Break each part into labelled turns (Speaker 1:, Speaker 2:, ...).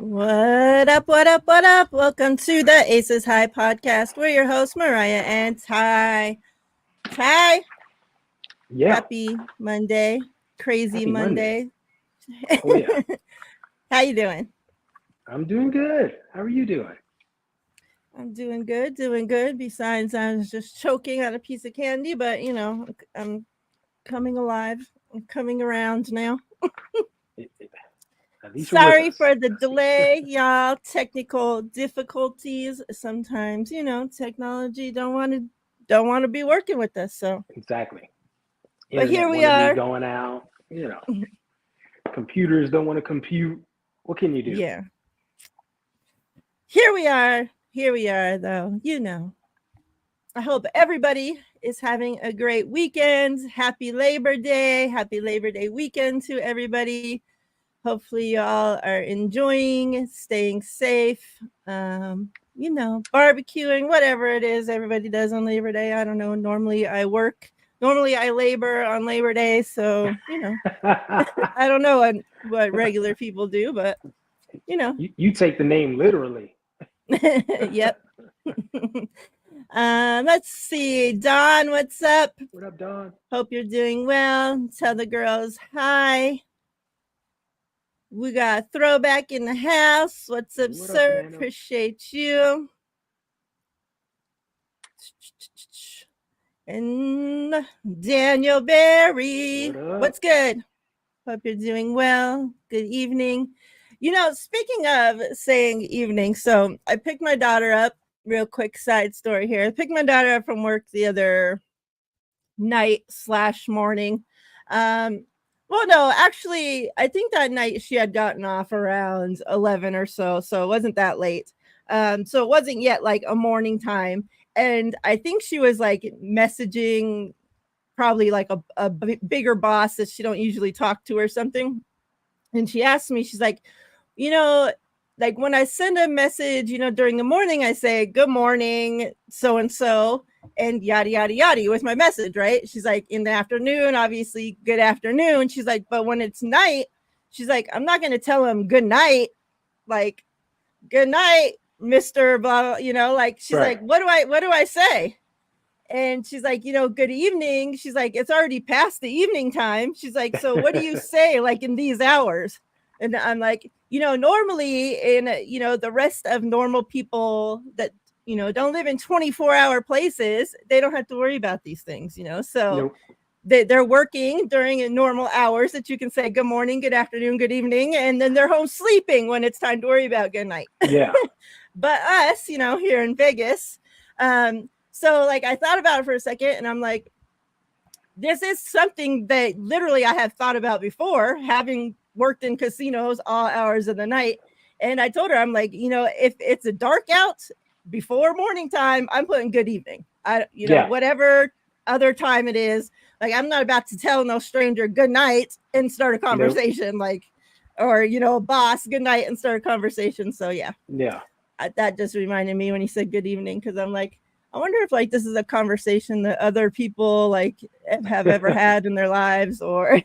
Speaker 1: What up, what up, what up? Welcome to the Aces High podcast. We're your hosts, Miriah and Ty. Ty,
Speaker 2: Yeah.
Speaker 1: happy Monday. Crazy
Speaker 2: Happy
Speaker 1: Monday.
Speaker 2: Oh yeah.
Speaker 1: How you doing?
Speaker 2: I'm doing good. How are you doing?
Speaker 1: I'm doing good. Besides, I was just choking on a piece of candy, but I'm coming alive. I'm coming around now.
Speaker 2: At least you're with
Speaker 1: Sorry
Speaker 2: us.
Speaker 1: for the delay, y'all. Technical difficulties. Sometimes, technology don't want to be working with us. So,
Speaker 2: Exactly.
Speaker 1: but here
Speaker 2: Internet
Speaker 1: we
Speaker 2: wanted to be
Speaker 1: are.
Speaker 2: going out. Computers don't want to compute. What can you do?
Speaker 1: Yeah. Here we are. Here we are, though. I hope everybody is having a great weekend. Happy Labor Day. Happy Labor Day weekend to everybody. Hopefully, y'all are enjoying, staying safe, barbecuing, whatever it is everybody does on Labor Day. I don't know. Normally, I work. Normally, I labor on Labor Day. So, I don't know what regular people do, but,
Speaker 2: you take the name literally.
Speaker 1: Yep. Let's see. Don, what's up?
Speaker 2: What up, Don?
Speaker 1: Hope you're doing well. Tell the girls hi. We got Throwback in the house. What's up,
Speaker 2: What up,
Speaker 1: sir?
Speaker 2: Fernando?
Speaker 1: Appreciate you. And Daniel Berry.
Speaker 2: What up?
Speaker 1: What's good? Hope you're doing well. Good evening. Speaking of saying evening, so I picked my daughter up. Real quick side story here. I picked my daughter up from work the other night/morning. Well, no, actually, I think that night she had gotten off around 11 or so it wasn't that late. So it wasn't yet like a morning time, and I think she was like messaging probably like a bigger boss that she don't usually talk to or something. And she asked me, she's like, you know, like when I send a message, during the morning, I say, good morning, so and so, and yada, yada, yada with my message, right? She's like, in the afternoon, obviously, good afternoon. She's like, but when it's night, she's like, I'm not going to tell him good night, like, good night, Mr. Blah, like, she's
Speaker 2: Right.
Speaker 1: like, what do I say? And she's like, good evening. She's like, it's already past the evening time. She's like, so what do you say like in these hours? And I'm like, normally in, the rest of normal people that, don't live in 24-hour places, they don't have to worry about these things, So
Speaker 2: Nope.
Speaker 1: they're working during normal hours that you can say good morning, good afternoon, good evening. And then they're home sleeping when it's time to worry about good night.
Speaker 2: Yeah.
Speaker 1: But us, here in Vegas, so like I thought about it for a second and I'm like, this is something that literally I have thought about before, having worked in casinos all hours of the night. And I told her, I'm like, if it's a dark out before morning time, I'm putting good evening. Whatever other time it is, like I'm not about to tell no stranger good night and start a conversation,
Speaker 2: Nope.
Speaker 1: or boss, good night and start a conversation. So yeah.
Speaker 2: Yeah.
Speaker 1: That just reminded me when he said good evening, because I'm like, I wonder if like this is a conversation that other people like have ever had in their lives, or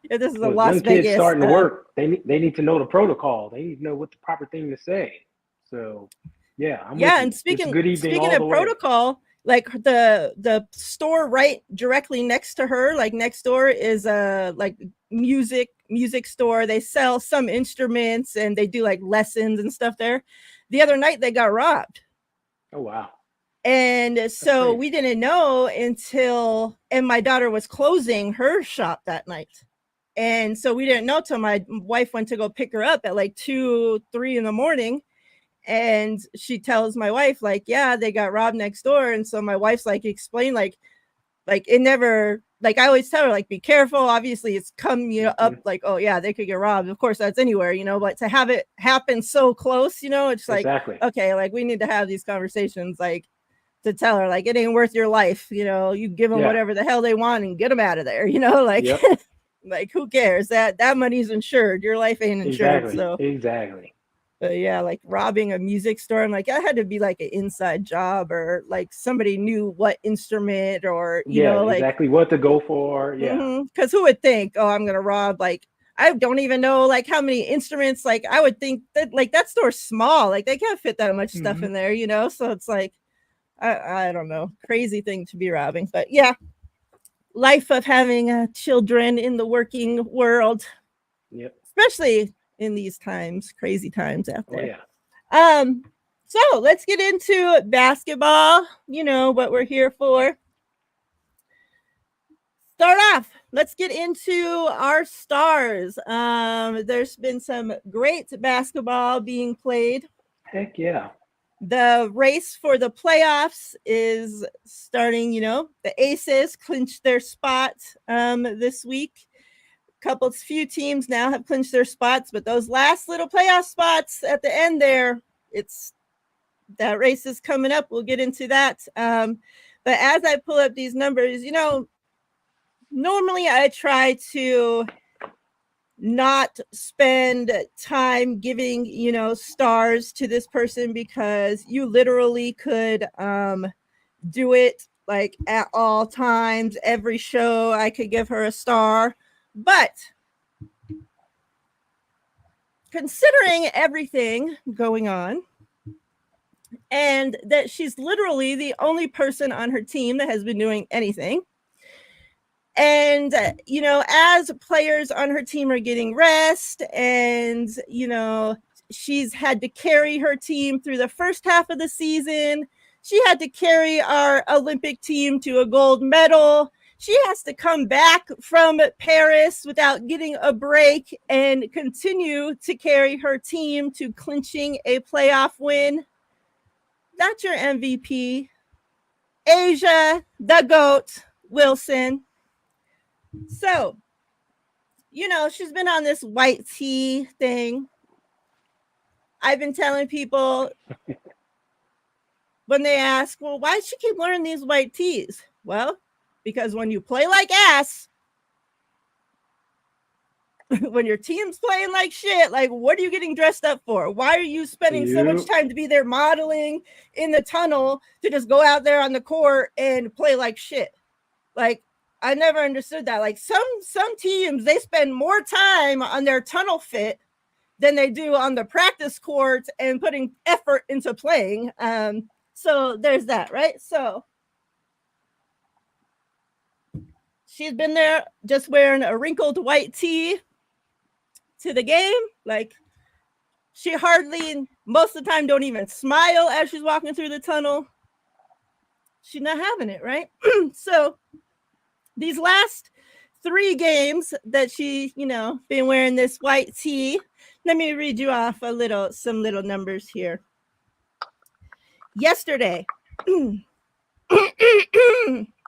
Speaker 1: if this is a Las
Speaker 2: young
Speaker 1: Vegas
Speaker 2: kids starting to work, they need to know the protocol. They need to know what the proper thing to say. So yeah, I'm with you.
Speaker 1: And
Speaker 2: It's good evening
Speaker 1: speaking
Speaker 2: all
Speaker 1: of
Speaker 2: the way.
Speaker 1: protocol, like the store right directly next to her, like next door is a like music store. They sell some instruments and they do like lessons and stuff there. The other night they got robbed.
Speaker 2: Oh wow.
Speaker 1: And so we didn't know until, and my daughter was closing her shop that night. And so we didn't know till my wife went to go pick her up at like 2, 3 in the morning. And she tells my wife, like, yeah, they got robbed next door. And so my wife's like, explain, like it never, like I always tell her, like, be careful. Obviously it's come, up like, oh yeah, they could get robbed. Of course that's anywhere, but to have it happen so close, it's like,
Speaker 2: exactly.
Speaker 1: Okay, like we need to have these conversations, like to tell her, like, it ain't worth your life. You give them whatever the hell they want and get them out of there, like,
Speaker 2: yep.
Speaker 1: Like who cares? That money's insured. Your life ain't insured.
Speaker 2: Exactly.
Speaker 1: So
Speaker 2: exactly.
Speaker 1: But yeah, like robbing a music store, I'm like, that had to be like an inside job, or like somebody knew what instrument, or
Speaker 2: exactly what to go for. Yeah.
Speaker 1: Because who would think, oh, I'm gonna rob, like I don't even know like how many instruments. Like I would think that like that store's small. Like they can't fit that much stuff in there, you know? So it's like, I don't know, crazy thing to be robbing. But yeah, life of having children in the working world.
Speaker 2: Yep.
Speaker 1: Especially in these times, crazy times out there.
Speaker 2: Oh, yeah.
Speaker 1: So let's get into basketball. You know what we're here for. Start off. Let's get into our stars. There's been some great basketball being played.
Speaker 2: Heck yeah.
Speaker 1: The race for the playoffs is starting. You know, the Aces clinched their spot this week. Few teams now have clinched their spots, but those last little playoff spots at the end there, it's that race is coming up. We'll get into that. But as I pull up these numbers, you know, normally I try to not spend time giving, you know, stars to this person because you literally could do it like at all times. Every show I could give her a star. But considering everything going on, and that she's literally the only person on her team that has been doing anything. And, you know, as players on her team are getting rest and, you know, she's had to carry her team through the first half of the season. She had to carry our Olympic team to a gold medal. She has to come back from Paris without getting a break and continue to carry her team to clinching a playoff win. That's your MVP, A'ja, the GOAT, Wilson. So, you know, she's been on this white tee thing. I've been telling people when they ask, well, why does she keep wearing these white tees? Well, because when you play like ass, when your team's playing like shit, like what are you getting dressed up for? Why are you spending so much time to be there modeling in the tunnel to just go out there on the court and play like shit? Like, I never understood that. Like some teams, they spend more time on their tunnel fit than they do on the practice court and putting effort into playing. So there's that, right? So she's been there just wearing a wrinkled white tee to the game. Like she hardly, most of the time, don't even smile as she's walking through the tunnel. She's not having it, right? So these last 3 games that she, you know, been wearing this white tee. Let me read you off some little numbers here. Yesterday,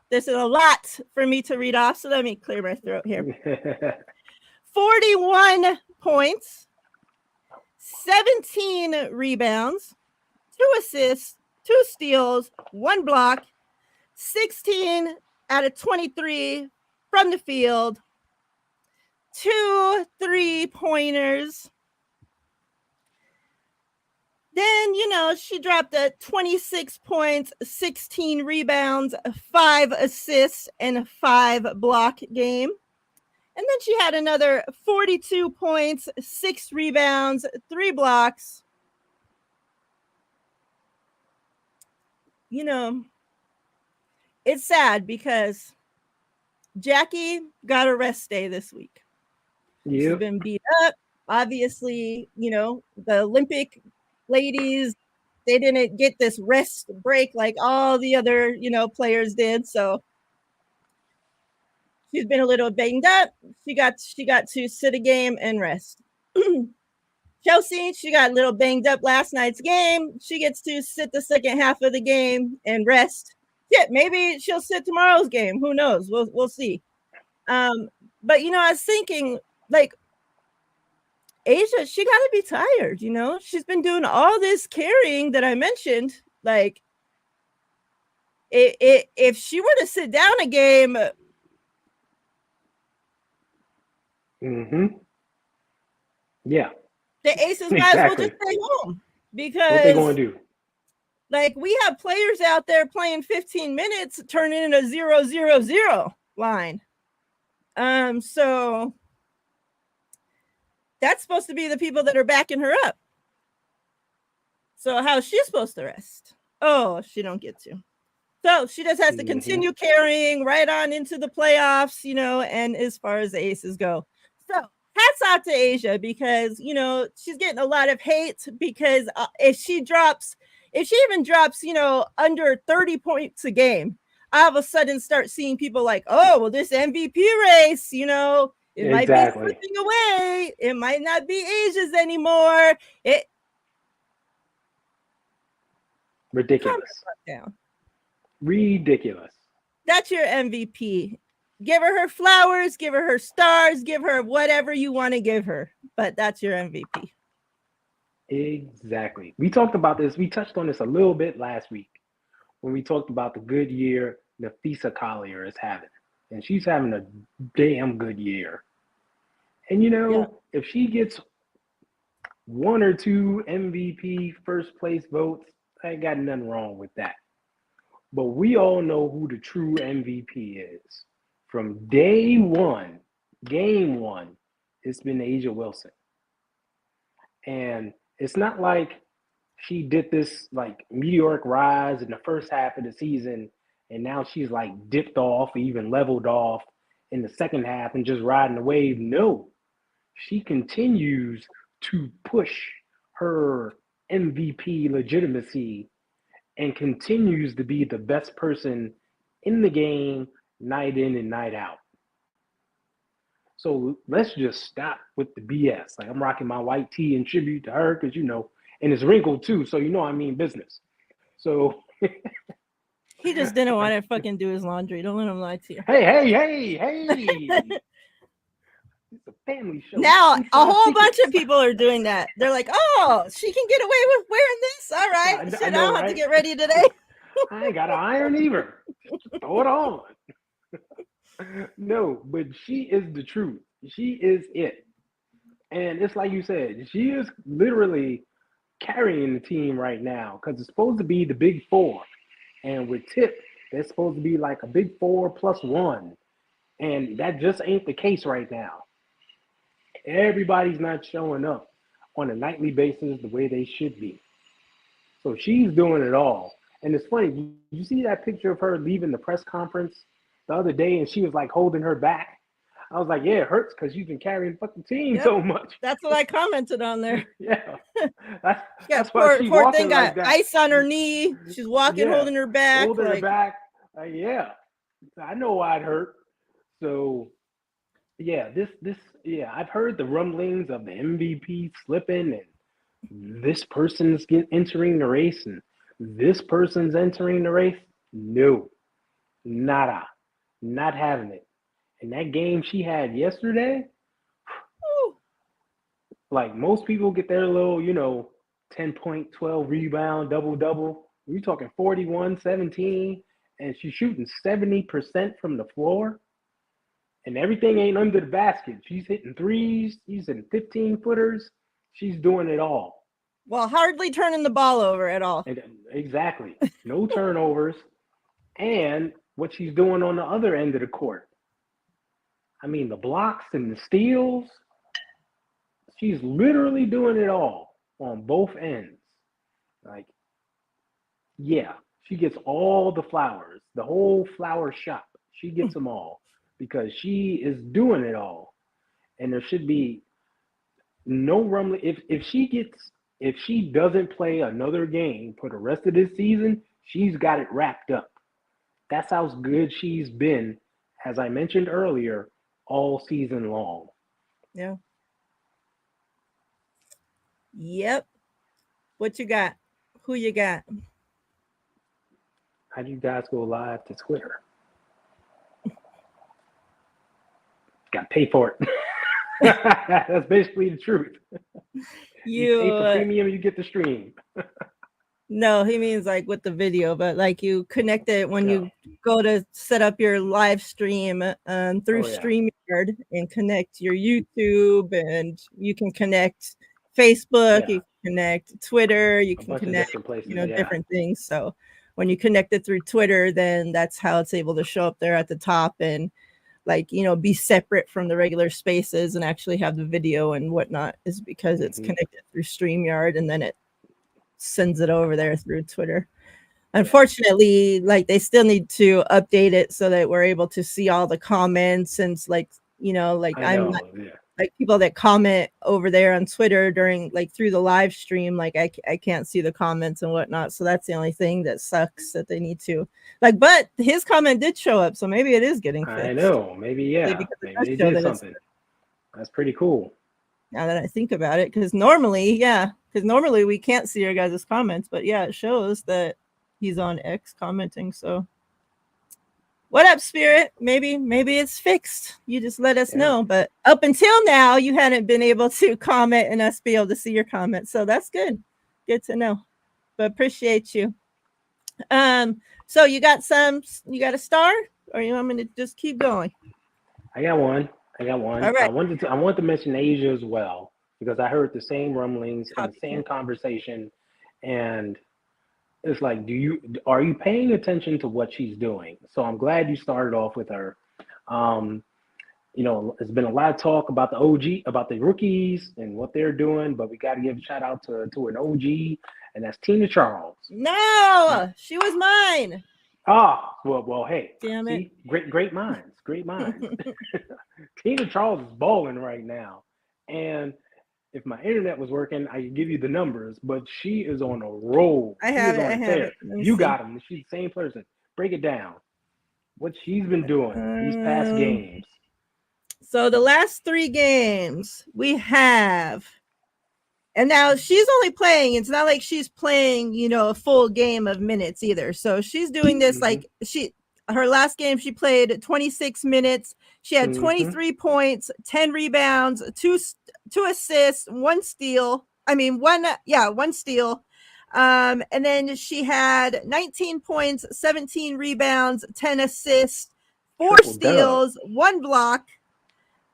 Speaker 1: this is a lot for me to read off, so let me clear my throat here. 41 points, 17 rebounds, 2 assists, 2 steals, 1 block, 16 out of 23 from the field, 2 3-pointers. Then, you know, she dropped a 26 points, 16 rebounds, 5 assists, and a 5 block game. And then she had another 42 points, 6 rebounds, 3 blocks. You know, it's sad because Jackie got a rest day this week. Yep. She's been beat up. Obviously, you know, the Olympic ladies, they didn't get this rest break like all the other, you know, players did. So she's been a little banged up. She got to sit a game and rest. Chelsea, she got a little banged up last night's game. She gets to sit the second half of the game and rest. Yeah, maybe she'll sit tomorrow's game. Who knows? We'll see. But you know, I was thinking, like, A'ja, she got to be tired. You know, she's been doing all this carrying that I mentioned. Like, if she were to sit down a game,
Speaker 2: yeah,
Speaker 1: the Aces might as well just stay home because
Speaker 2: what they going to do?
Speaker 1: Like, we have players out there playing 15 minutes, turning in a 0-0-0 line. So that's supposed to be the people that are backing her up. So how's she supposed to rest? Oh, she don't get to. So she just has to continue carrying right on into the playoffs, and as far as the Aces go. So hats off to Asia because, she's getting a lot of hate because if she even drops, under 30 points a game, all of a sudden start seeing people like, oh, well, this MVP race, it might be slipping away. It might not be Asia's anymore.
Speaker 2: Ridiculous. Ridiculous.
Speaker 1: That's your MVP. Give her flowers, give her stars, give her whatever you want to give her. But that's your MVP.
Speaker 2: Exactly. We talked about this. We touched on this a little bit last week when we talked about the good year Nafisa Collier is having. And she's having a damn good year. And, if she gets one or two MVP first place votes, I ain't got nothing wrong with that. But we all know who the true MVP is. From day one, game one, it's been Asia Wilson. And it's not like she did this like meteoric rise in the first half of the season and now she's like dipped off, even leveled off in the second half and just riding the wave. No, she continues to push her MVP legitimacy and continues to be the best person in the game night in and night out. So let's just stop with the BS. Like I'm rocking my white tee in tribute to her because, and it's wrinkled too. So, I mean business. So
Speaker 1: he just didn't want to fucking do his laundry. Don't let him lie to you.
Speaker 2: Hey. It's a family show.
Speaker 1: Now a whole bunch of people are doing that. They're like, oh, she can get away with wearing this. All right. I don't have to get ready today.
Speaker 2: I ain't got to iron either. Throw it on. No, but she is the truth. She is it. And it's like you said, she is literally carrying the team right now because it's supposed to be the big four. And with Tip, they're supposed to be like a big 4+1. And that just ain't the case right now. Everybody's not showing up on a nightly basis the way they should be. So she's doing it all. And it's funny, you see that picture of her leaving the press conference the other day and she was like holding her back? I was like, yeah, it hurts because you've been carrying the fucking team so much.
Speaker 1: That's what I commented on there.
Speaker 2: Yeah. That's why she's
Speaker 1: poor
Speaker 2: walking
Speaker 1: thing got
Speaker 2: like that.
Speaker 1: ice on her knee. She's walking, holding her back.
Speaker 2: Holding her back. Yeah. I know why it hurt. So yeah, I've heard the rumblings of the MVP slipping and this person's entering the race and this person's entering the race. No, nada, not having it. And that game she had yesterday, like most people get their little, 10 point, 12 rebound, double. We're talking 41, 17, and she's shooting 70% from the floor. And everything ain't under the basket. She's hitting threes. She's hitting 15-footers. She's doing it all.
Speaker 1: Well, hardly turning the ball over at all.
Speaker 2: Exactly. No turnovers. And what she's doing on the other end of the court. I mean, the blocks and the steals. She's literally doing it all on both ends. Like, yeah, she gets all the flowers, the whole flower shop. She gets them all. Because she is doing it all. And there should be no rumbling. If she doesn't play another game for the rest of this season, she's got it wrapped up. That's how good she's been, as I mentioned earlier, all season long.
Speaker 1: Yeah. Yep. What you got? Who you got?
Speaker 2: How'd you guys go live to Twitter? Got to pay for it. That's basically the truth. You pay for premium, you get the stream.
Speaker 1: No, he means like with the video, but like you connect it when you go to set up your live stream through StreamYard and connect your YouTube, and you can connect Facebook, you can connect Twitter, you can connect different places, different things. So when you connect it through Twitter, then that's how it's able to show up there at the top. And like, be separate from the regular spaces and actually have the video and whatnot is because it's connected through StreamYard, and then it sends it over there through Twitter. Unfortunately, like they still need to update it so that we're able to see all the comments, since like, I'm not, like people that comment over there on Twitter during like through the live stream, like I can't see the comments and whatnot. So that's the only thing that sucks, that they need to like, but his comment did show up. So maybe it is getting fixed.
Speaker 2: I know. Maybe, yeah. Maybe they did something. That's pretty cool.
Speaker 1: Now that I think about it, because normally we can't see your guys' comments, but yeah, it shows that he's on X commenting. So what up, Spirit? Maybe it's fixed. You just let us know. But up until now, you hadn't been able to comment and us be able to see your comments. So that's good. Good to know. But appreciate you. So you got a star, or you want me to just keep going?
Speaker 2: I got one. All right. I wanted to mention Asia as well, because I heard the same rumblings and the same conversation, and it's like, are you paying attention to what she's doing? So I'm glad you started off with her. There's been a lot of talk about the rookies and what they're doing, but we got to give a shout out to an OG, and that's Tina Charles.
Speaker 1: No, she was mine.
Speaker 2: Well, hey,
Speaker 1: damn it!
Speaker 2: Great minds. Tina Charles is balling right now, and if my internet was working, I could give you the numbers, but she is on a roll.
Speaker 1: I have it.
Speaker 2: You got them. She's the same person. Break it down. What she's been doing these past games.
Speaker 1: So the last 3 games we have, and now she's only playing. It's not like she's playing, a full game of minutes either. So she's doing this like her last game she played 26 minutes. She had 23 points, 10 rebounds, two assists, one steal. One steal. And then she had 19 points, 17 rebounds, 10 assists, 4 steals, 1 block.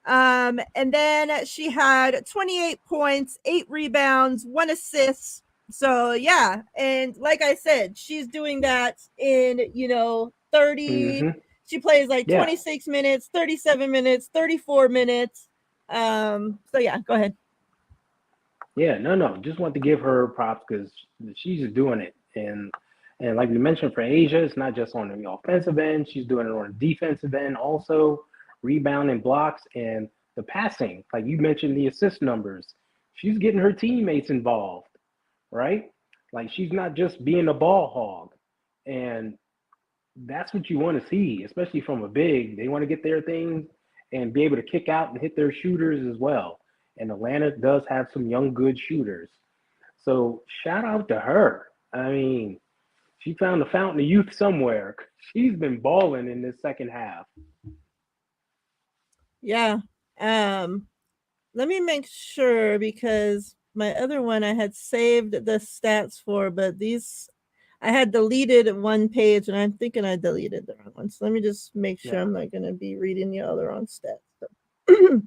Speaker 1: And then she had 28 points, 8 rebounds, 1 assist. So yeah, and like I said, she's doing that in 30. She plays like 26 minutes, 37 minutes, 34 minutes. So yeah, go ahead.
Speaker 2: Yeah, no, just want to give her props because she's just doing it, and like we mentioned for Asia, it's not just on the offensive end; she's doing it on the defensive end also, rebounding, blocks, and the passing. Like you mentioned, the assist numbers. She's getting her teammates involved, right? Like she's not just being a ball hog, and that's what you want to see, especially from a big. They want to get their things and be able to kick out and hit their shooters as well. And Atlanta does have some young, good shooters. So shout out to her. I mean, she found the fountain of youth somewhere. She's been balling in this second half.
Speaker 1: Yeah. Let me make sure, because my other one I had saved the stats for, but I had deleted one page, and I'm thinking I deleted the wrong one. So let me just make sure I'm not going to be reading you all the wrong stats. So.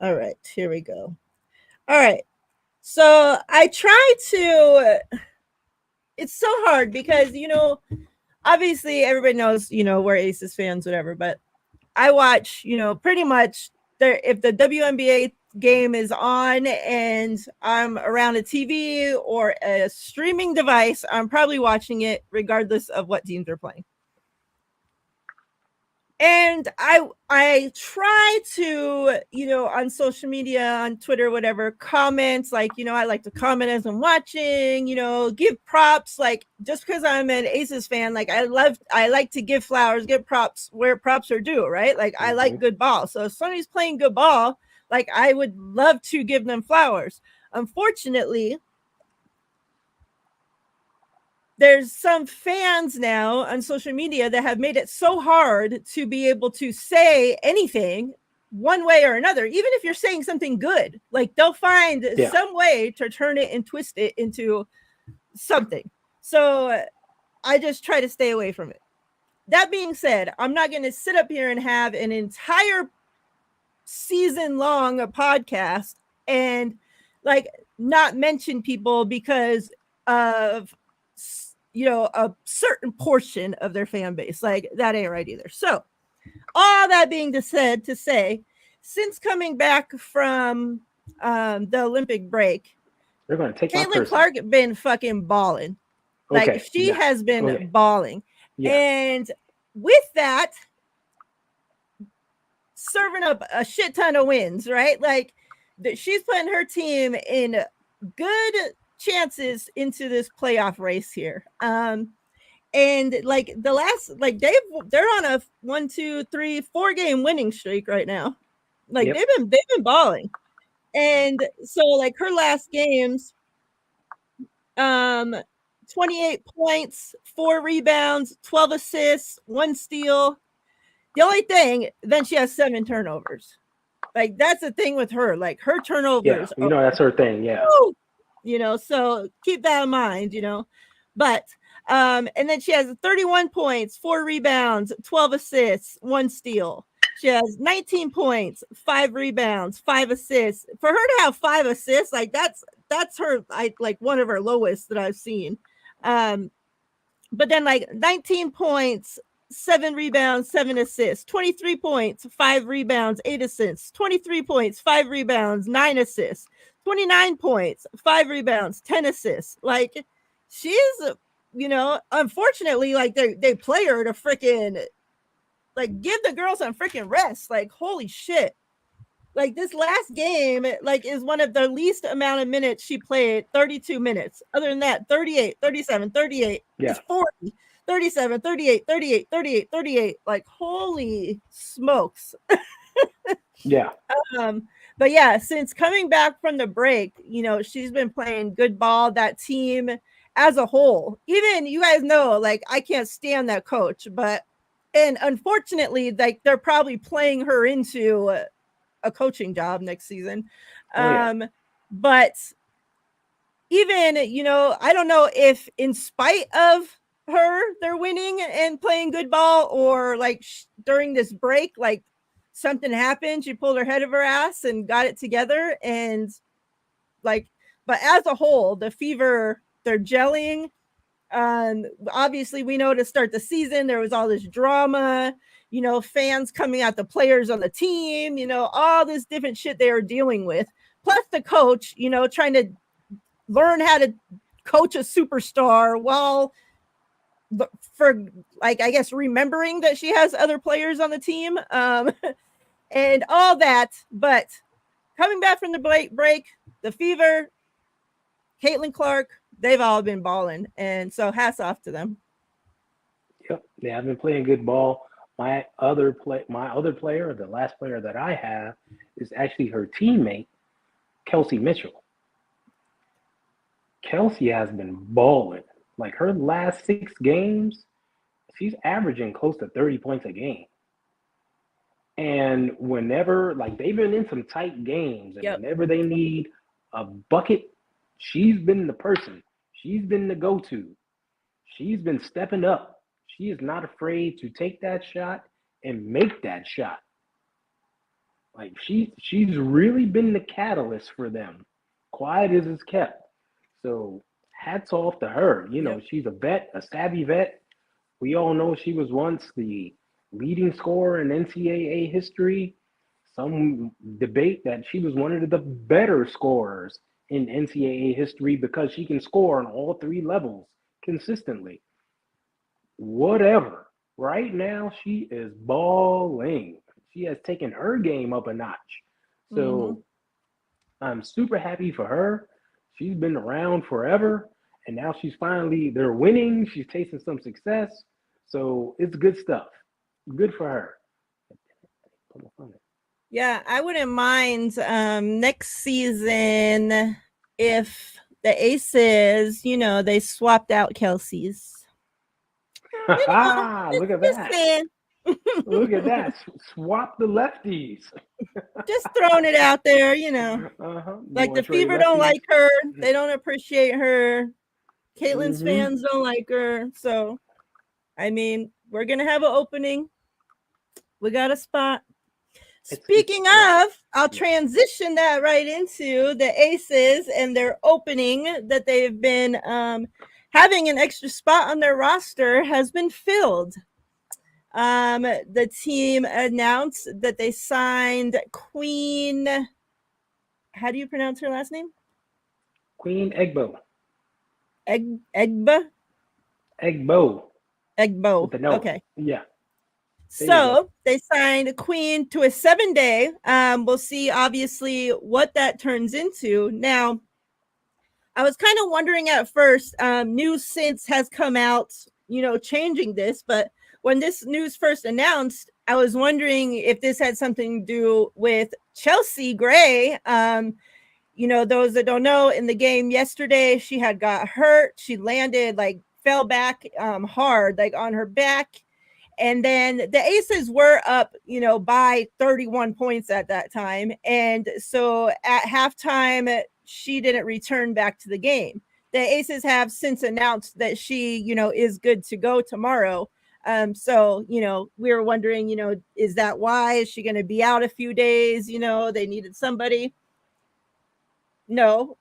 Speaker 1: All right, here we go. All right. So I try to, it's so hard because, obviously everybody knows, we're Aces fans, whatever, but I watch, pretty much if the WNBA game is on and I'm around a TV or a streaming device, I'm probably watching it regardless of what teams are playing. And I try to, on social media, on Twitter, whatever, comments, like, I like to comment as I'm watching, give props, like, just because I'm an Aces fan, like, I like to give flowers, give props where props are due, right? Like, I like good ball. So if somebody's playing good ball, like, I would love to give them flowers. Unfortunately, there's some fans now on social media that have made it so hard to be able to say anything one way or another. Even if you're saying something good, like they'll find some way to turn it and twist it into something. So I just try to stay away from it. That being said, I'm not going to sit up here and have an entire season long podcast and like not mention people because of a certain portion of their fan base. Like that ain't right either. So all that being said, to say, since coming back from the Olympic break,
Speaker 2: They're going to take my
Speaker 1: Caitlin
Speaker 2: person.
Speaker 1: Clark been fucking balling. Like
Speaker 2: Okay.
Speaker 1: she has been
Speaker 2: Okay.
Speaker 1: balling.
Speaker 2: Yeah.
Speaker 1: And with that, serving up a shit ton of wins, right? Like she's putting her team in good chances into this playoff race here. And like the last, like they're on a 1, 2, 3, 4 game winning streak right now. Like they've been balling. And so like her last games, 28 points, 4 rebounds, 12 assists, 1 steal. The only thing, then she has 7 turnovers. Like that's the thing with her. Like her turnovers.
Speaker 2: Yeah, that's her thing. Yeah.
Speaker 1: So keep that in mind. But and then she has 31 points, 4 rebounds, 12 assists, 1 steal. She has 19 points, 5 rebounds, 5 assists. For her to have 5 assists, like that's her, like one of her lowest that I've seen. But then like 19 points, 7 rebounds, 7 assists, 23 points, 5 rebounds, 8 assists, 23 points, 5 rebounds, 9 assists, 29 points, 5 rebounds, 10 assists. Like she's, unfortunately, like they play her to freaking, like, give the girl some freaking rest. Like, holy shit. Like this last game, like is one of the least amount of minutes she played, 32 minutes. Other than that, 38, 37, 38, it's 40, 37, 38, 38, 38, 38. Like, holy smokes.
Speaker 2: Yeah.
Speaker 1: But yeah, since coming back from the break, she's been playing good ball. That team as a whole, even you guys know, like I can't stand that coach, and unfortunately, like they're probably playing her into a coaching job next season. But even, I don't know if in spite of her, they're winning and playing good ball, or like during this break, like something happened. She pulled her head of her ass and got it together. And like, but as a whole, the Fever, they're gelling. Obviously we know to start the season, there was all this drama, fans coming at the players on the team, all this different shit they were dealing with. Plus the coach, trying to learn how to coach a superstar while for like, I guess, remembering that she has other players on the team, and all that. But coming back from the break, the Fever, Caitlin Clark, they've all been balling, and so hats off to them.
Speaker 2: Yep, they have been playing good ball. My other player, the last player that I have, is actually her teammate, Kelsey Mitchell. Kelsey has been balling. Like her last 6 games, she's averaging close to 30 points a game. And whenever, like, they've been in some tight games, and whenever they need a bucket, she's been the person. She's been the go-to. She's been stepping up. She is not afraid to take that shot and make that shot. Like she's really been the catalyst for them. Quiet as it's kept. So hats off to her. She's a vet, a savvy vet. We all know she was once the leading scorer in NCAA history. Some debate that she was one of the better scorers in NCAA history because she can score on all 3 levels consistently. Whatever. Right now, she is balling. She has taken her game up a notch. So I'm super happy for her. She's been around forever, and now they're winning. She's tasting some success. So it's good stuff. Good for her.
Speaker 1: Yeah, I wouldn't mind next season if the Aces, they swapped out Kelsey's.
Speaker 2: Look at that. Look at that. Swap the lefties.
Speaker 1: Just throwing it out there, Like the Fever don't like her. They don't appreciate her. Caitlin's fans don't like her. So, I mean, we're going to have an opening. We got a spot. Speaking of, I'll transition that right into the Aces and their opening that they've been having an extra spot on their roster has been filled. The team announced that they signed Queen. How do you pronounce her last name?
Speaker 2: Queen EGBO.
Speaker 1: EGBO?
Speaker 2: EGBO.
Speaker 1: EGBO.
Speaker 2: With the no.
Speaker 1: Okay.
Speaker 2: Yeah.
Speaker 1: So they signed Queen to a 7-day. We'll see, obviously, what that turns into. Now, I was kind of wondering at first, news since has come out, changing this. But when this news first announced, I was wondering if this had something to do with Chelsea Gray. Those that don't know, in the game yesterday, she had got hurt. She landed, fell back hard, on her back. And then the Aces were up, by 31 points at that time. And so at halftime, she didn't return back to the game. The Aces have since announced that she, is good to go tomorrow. So, we were wondering, is that why? Is she going to be out a few days? They needed somebody. No,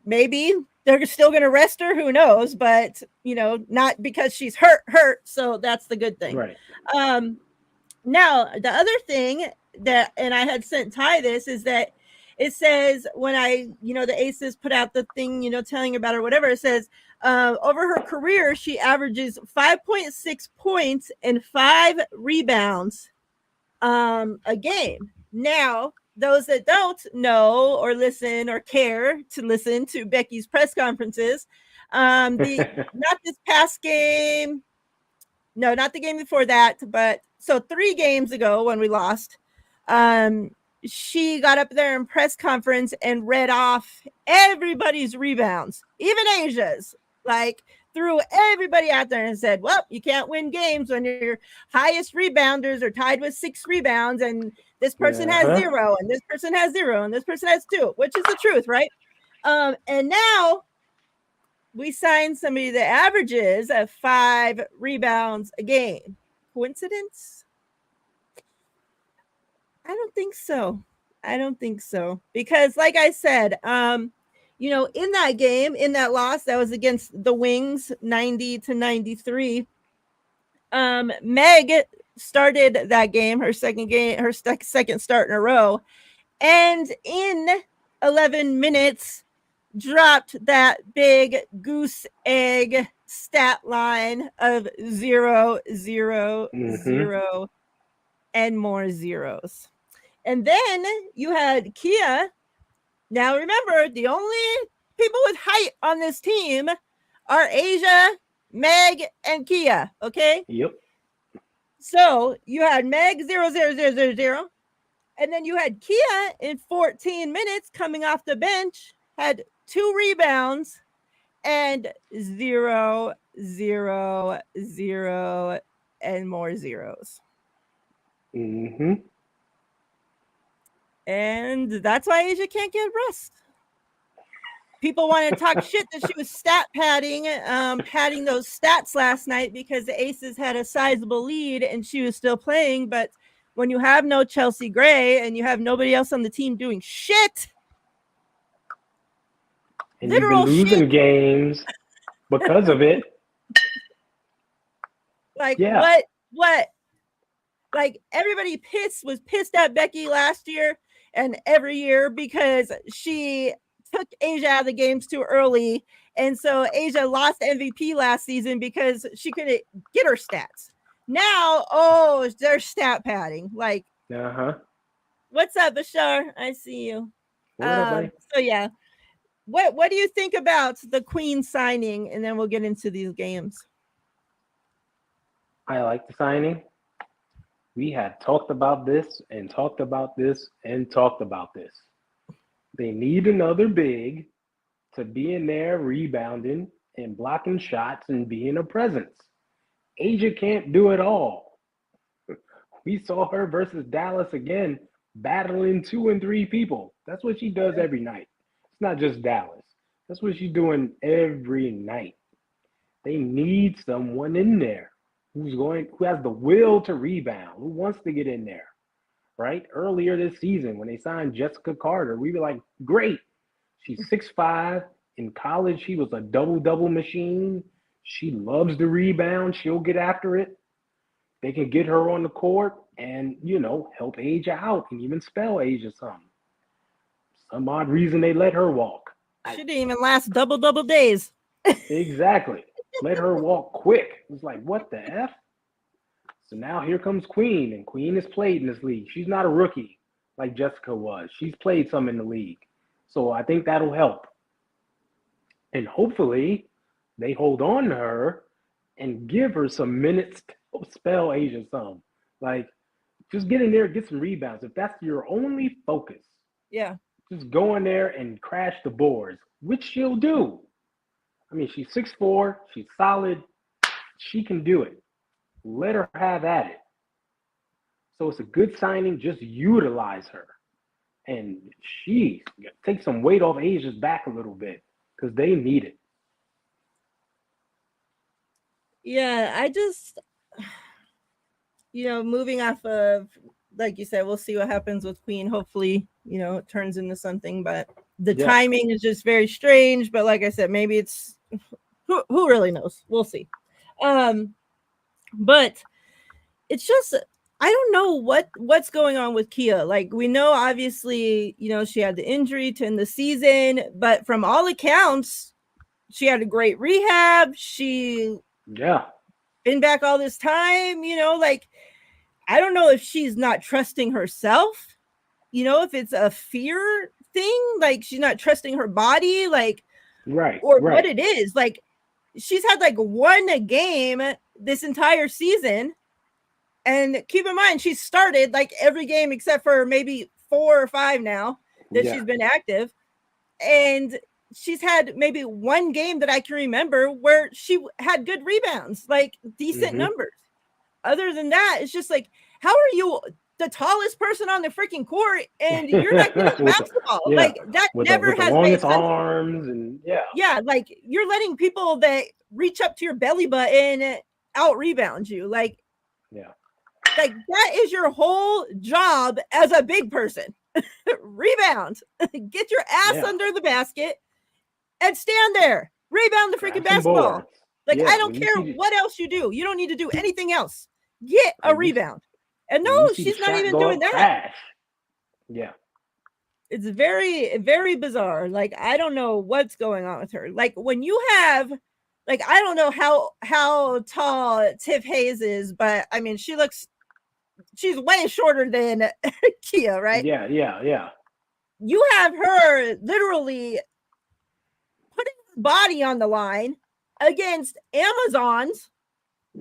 Speaker 1: maybe they're still going to rest her. Who knows? But, not because she's hurt. So that's the good thing.
Speaker 2: Right.
Speaker 1: Now, the other thing that, and I had sent Ty this, is that it says when the Aces put out the thing, telling about her, whatever, it says over her career, she averages 5.6 points and 5 rebounds a game. Now, those that don't know or listen or care to listen to Becky's press conferences, not this past game, no, not the game before that, but so 3 games ago when we lost, she got up there in press conference and read off everybody's rebounds, even Asia's, threw everybody out there and said, well, you can't win games when your highest rebounders are tied with 6 rebounds and this person has 0 and this person has 0 and this person has 2, which is the truth, right? And now we signed somebody that averages 5 rebounds a game. Coincidence? I don't think so. Because like I said, in that game, in that loss, that was against the Wings, 90-93. Meg started that game, her second start in a row, and in 11 minutes dropped that big goose egg stat line of 0, 0, 0, and more zeros. And then you had Kia. Now, remember, the only people with height on this team are Asia, Meg, and Kia, okay?
Speaker 2: Yep.
Speaker 1: So you had Meg 0, 0, 0, 0, 0. And then you had Kia in 14 minutes coming off the bench, had 2 rebounds and 0, 0, 0, and more zeros. And that's why Asia can't get rest. People want to talk shit that she was stat padding those stats last night because the Aces had a sizable lead and she was still playing. But when you have no Chelsea Gray and you have nobody else on the team doing shit,
Speaker 2: and you've been losing games because of it.
Speaker 1: What? Like, everybody was pissed at Becky last year and every year because she took Asia out of the games too early. And so Asia lost MVP last season because she couldn't get her stats. Now, they're stat padding. What's up, Bashar? I see you. So yeah. What do you think about the Queen signing? And then we'll get into these games.
Speaker 2: I like the signing. We had talked about this and talked about this and talked about this. They need another big to be in there rebounding and blocking shots and being a presence. Asia can't do it all. We saw her versus Dallas again, battling 2 and 3 people. That's what she does every night. It's not just Dallas. That's what she's doing every night. They need someone in there who has the will to rebound, who wants to get in there. right? Earlier this season when they signed Jessica Carter, we were like, great. She's 6'5". In college, she was a double-double machine. She loves the rebound. She'll get after it. They can get her on the court and, help Asia out and even spell Asia some. Some odd reason they let her walk.
Speaker 1: She didn't even last double days.
Speaker 2: Exactly. Let her walk quick. It's like, what the F? So now here comes Queen, and Queen has played in this league. She's not a rookie like Jessica was. She's played some in the league. So I think that'll help. And hopefully they hold on to her and give her some minutes to spell Asia some. Like, just get in there, get some rebounds. If that's your only focus,
Speaker 1: yeah,
Speaker 2: just go in there and crash the boards, which she'll do. I mean, she's 6'4", she's solid. She can do it. Let her have at it. So it's a good signing. Just utilize her. And she take some weight off Asia's back a little bit because they need it.
Speaker 1: Yeah, I just, moving off of, like you said, we'll see what happens with Queen. Hopefully, it turns into something, but the timing is just very strange. But like I said, maybe it's, who really knows? We'll see. But it's just, I don't know what's going on with Kia. Like, we know, obviously, she had the injury to end the season, but from all accounts, she had a great rehab. She been back all this time, like, I don't know if she's not trusting herself, if it's a fear thing, like she's not trusting her body, like, or what it is. Like, she's had like one game this entire season. And keep in mind, she's started like every game except for maybe 4 or 5 now that she's been active. And she's had maybe one game that I can remember where she had good rebounds, like decent numbers. Other than that, it's just like, how are you the tallest person on the freaking court and you're not getting basketball? Like, that never has made sense.
Speaker 2: Arms and
Speaker 1: like, you're letting people that reach up to your belly button out rebound you. Like, like, that is your whole job as a big person. Rebound. Get your ass under the basket and stand there. Rebound the freaking basketball. Like, I don't care what else you do. You don't need to do anything else. Get a rebound. And no, she's not even doing that.
Speaker 2: Yeah.
Speaker 1: It's very, very bizarre. Like, I don't know what's going on with her. Like, when you have, like, I don't know how tall Tiff Hayes is, but I mean, she's way shorter than Kia, right?
Speaker 2: Yeah.
Speaker 1: You have her literally putting her body on the line against Amazons